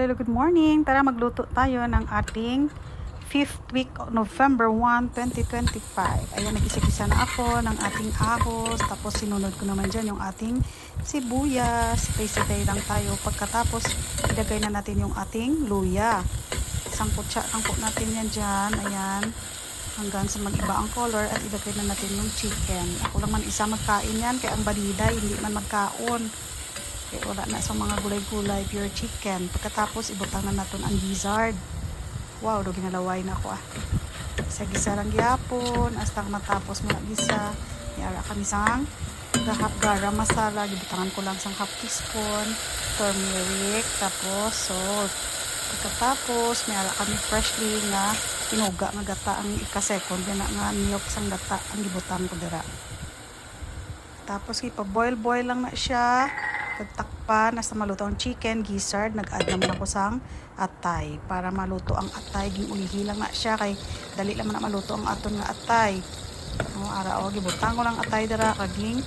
Hello, good morning. Tara magluto tayo ng ating 5th week November 1, 2025. Ayan, nag-isa-isa na ako ng ating ahos. Tapos sinunod ko naman dyan yung ating sibuyas. Tay-tay lang tayo. Pagkatapos, ilagay na natin yung ating luya. Sangkot natin yan dyan. Ayan. Hanggang sa mag-iba ang color at ilagay na natin yung chicken. Ako lang man isa magkain yan. Kaya ang balida, hindi man magkaon. Okay, wala na sa mga gulay-gulay, pure chicken. Pagkatapos, ibutang na natin ang gizzard. Wow, do ginalaway na ako Gisa-gisa lang gyapon. Hasta matapos mo na gisa. Iara kami sang garam masala. Gibutangan ko lang sang half teaspoon. Turmeric. Tapos salt. Pagkatapos, may ara kami freshly nga pinuga nga gata ang ika-second. Yan nga niyok sang gata ang gibutang ko dira. Tapos, ipa-boil lang na siya. Pagtakpan, nasa maluto ang chicken, gizzard, nag-add naman ako sang atay. Para maluto ang atay, giulihi lang na siya. Kay dali lang na maluto ang aton nga atay. Ara gibutang ko lang atay dara, kaging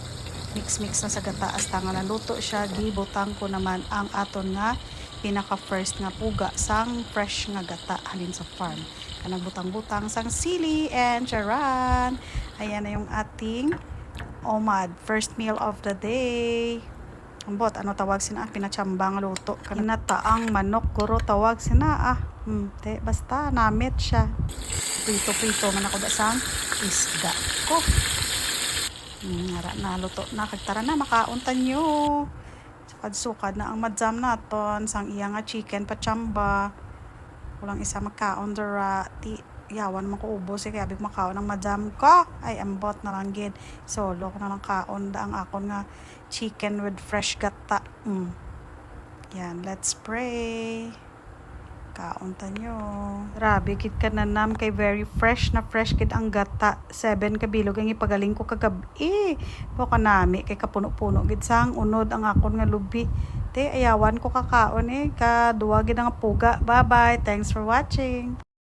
mix na sa gata. Hasta nga naluto siya, gibutang ko naman ang aton nga pinaka-first nga puga sang fresh nga gata halin sa farm. Nagbutang-butang sang sili and charan. Ayan na yung ating OMAD, first meal of the day. Ambot, ano tawag sina? Pinachambang luto. Kinataang manok, guro tawag sina. Basta namit siya. Prito man ako dasang isda ko. Ngara na luto na. Kagtara na, makauntan nyo. Sukad na ang madzam naton. Sang iya nga chicken pachamba. Kulang isa magkaon dara. Yawan man ko ubos kaya big makaon ng madam ko ay ambot na lang gid solo ko na lang kaon da ang akon nga chicken with fresh gata. Yan, let's pray. Kaon ta nyo. Grabe kid ka nanam kay very fresh kid ang gata. 7 kabilog ang ipagaling ko kagabi. Baka nami kay kapuno-puno gid sang unod ang akon nga lubi. Ayawan ko kakaon kaduwa gid nga puga. Bye bye. Thanks for watching.